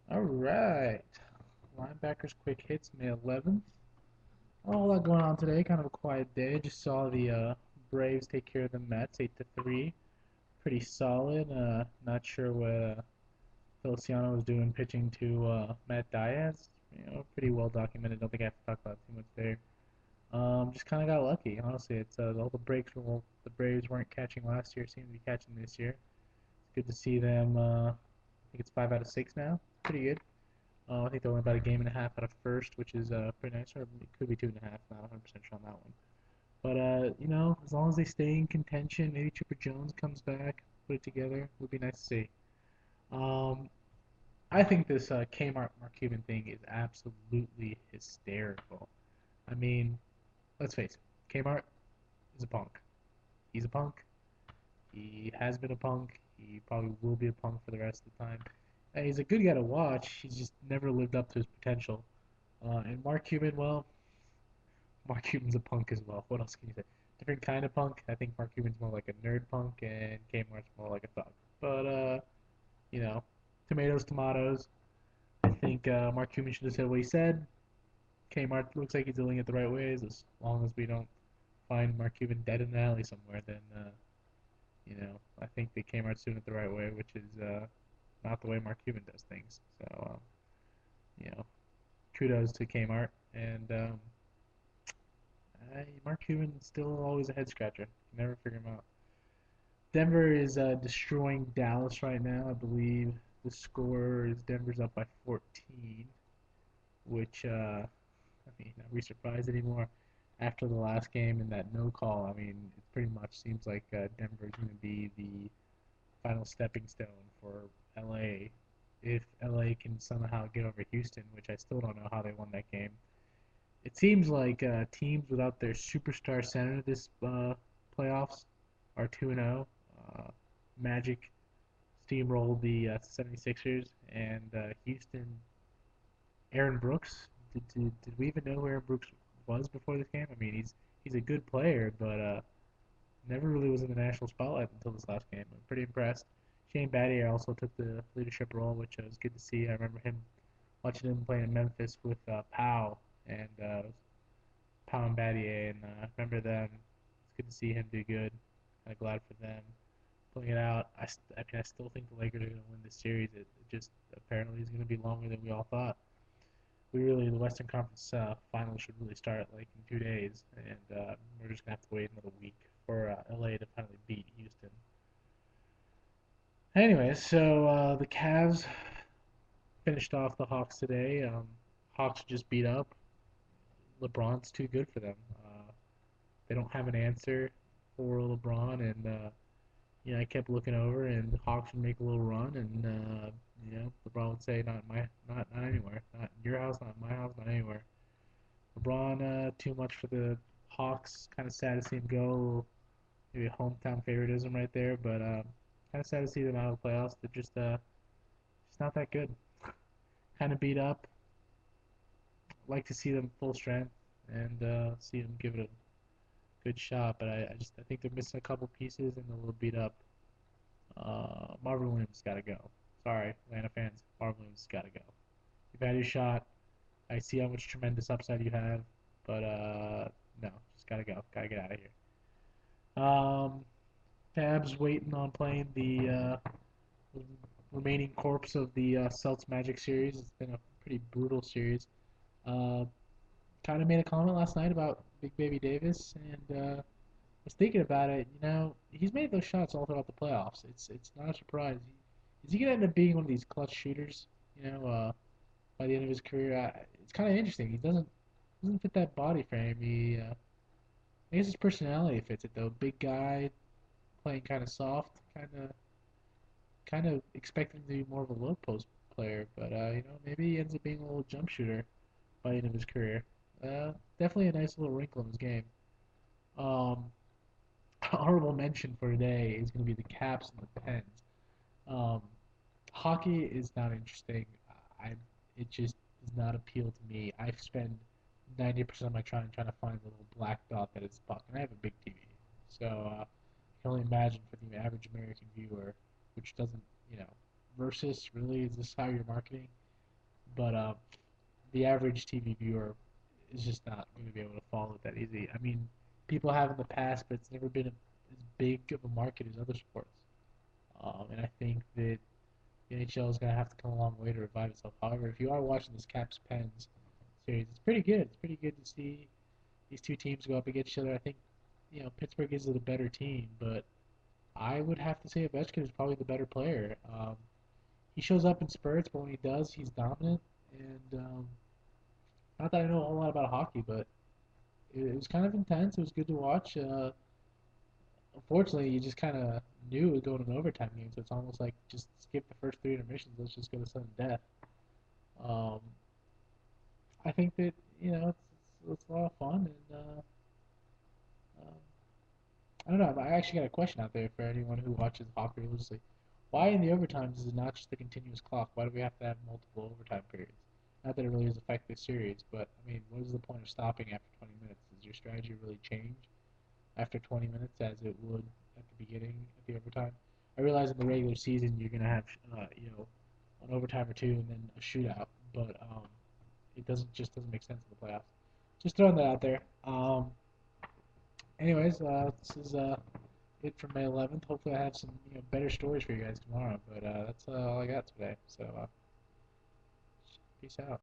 All right. Linebackers quick hits, May 11th. Not a lot going on today. Kind of a quiet day. Just saw the Braves take care of the Mets 8-3. Pretty solid. Not sure what Feliciano was doing pitching to Matt Diaz. Pretty well documented. Don't think I have to talk about it too much there. Just kind of got lucky. Honestly, it's all the breaks from the Braves weren't catching last year seem to be catching this year. It's good to see them. I think it's 5 out of 6 now. Pretty good. I think they're only about a game and a half out of first, which is pretty nice. Or it could be 2.5. Not 100% sure on that one. But as long as they stay in contention, maybe Chipper Jones comes back, put it together, would be nice to see. Um, I think this Kmart Mark Cuban thing is absolutely hysterical. I mean, let's face it, Kmart is a punk. He's a punk. He has been a punk. He probably will be a punk for the rest of the time. He's a good guy to watch. He's just never lived up to his potential. And Mark Cuban, well, Mark Cuban's a punk as well. What else can you say? Different kind of punk. I think Mark Cuban's more like a nerd punk, and Kmart's more like a thug. But you know, tomatoes, tomatoes. I think Mark Cuban should have said what he said. Kmart looks like he's doing it the right ways. As long as we don't find Mark Cuban dead in the alley somewhere, then I think the Kmart's doing it the right way, which is not the way Mark Cuban does things. So you know, kudos to Kmart and Mark Cuban's still always a head scratcher. You never figure him out. Denver is destroying Dallas right now. I believe the score is Denver's up by 14, which I mean, are we surprised anymore after the last game and that no call? I mean, it pretty much seems like Denver is going to be the final stepping stone for LA if LA can somehow get over Houston, which I still don't know how they won that game. It seems like teams without their superstar center this playoffs are 2-0. Magic steamrolled the 76ers, and Houston, Aaron Brooks. Did we even know who Aaron Brooks was before this game? I mean, he's a good player, but never really was in the national spotlight until this last game. I'm pretty impressed. Shane Battier also took the leadership role, which was good to see. I remember him watching him play in Memphis with Powell and Powell and Battier, and I remember them. It's good to see him do good. Kind of glad for them pulling it out. I mean, I still think the Lakers are going to win this series. It just apparently is going to be longer than we all thought. The Western Conference Finals should really start like in 2 days, and we're just gonna have to wait another week for LA to finally beat Houston. Anyway, so the Cavs finished off the Hawks today. Hawks just beat up. LeBron's too good for them. They don't have an answer for LeBron, and I kept looking over, and the Hawks would make a little run, and LeBron would say, not anywhere, not in your house, not in my house, not anywhere." LeBron, too much for the Hawks. Kind of sad to see him go. Maybe hometown favoritism right there, but kind of sad to see them out of the playoffs. They're just not that good. Kind of beat up. Like to see them full strength and see them give it a good shot, but I think they're missing a couple pieces and they're a little beat up. Marvin Williams got to go. Sorry, Atlanta fans. Marvin Williams got to go. You've had your shot. I see how much tremendous upside you have, but no, just gotta go. Gotta get out of here. Tabs waiting on playing the remaining corpse of the Celts Magic series. It's been a pretty brutal series. Uh, kind of made a comment last night about Big Baby Davis, and was thinking about it. He's made those shots all throughout the playoffs. It's not a surprise. Is he gonna end up being one of these clutch shooters? By the end of his career, it's kind of interesting. He doesn't fit that body frame. I guess his personality fits it though. Big guy, playing kind of soft, kind of expecting to be more of a low post player, but maybe he ends up being a little jump shooter by the end of his career. Definitely a nice little wrinkle in his game. Um, honorable mention for today is going to be the Caps and the Pens. Um, hockey is not interesting. I It just does not appeal to me. I've spent 90% of my time trying to find the little black dot that is the puck, and I have a big TV, so I can only imagine for the average American viewer, which doesn't, versus really is this how you're marketing? but the average TV viewer is just not going to be able to follow it that easy. I mean, people have in the past, but it's never been as big of a market as other sports. And I think that the NHL is going to have to come a long way to revive itself. However, if you are watching this Caps Pens series, it's pretty good. It's pretty good to see these two teams go up against each other. I think Pittsburgh is the better team, but I would have to say Ovechkin is probably the better player. He shows up in spurts, but when he does, he's dominant. And not that I know a whole lot about hockey, but it was kind of intense. It was good to watch. Unfortunately, you just kind of knew it was going to an overtime game, so it's almost like just skip the first three intermissions. Let's just go to sudden death. Um, I think that it's a lot of fun, and um, I don't know. I actually got a question out there for anyone who watches hockey religiously. Why in the overtimes is it not just a continuous clock? Why do we have to have multiple overtime periods? Not that it really does affect the series, but I mean, what is the point of stopping after 20 minutes? Does your strategy really change after 20 minutes as it would at the beginning at the overtime? I realize in the regular season you're gonna have an overtime or two and then a shootout, but it doesn't make sense in the playoffs. Just throwing that out there. Anyways, this is it for May 11th. Hopefully, I have some better stories for you guys tomorrow. But that's all I got today. So peace out.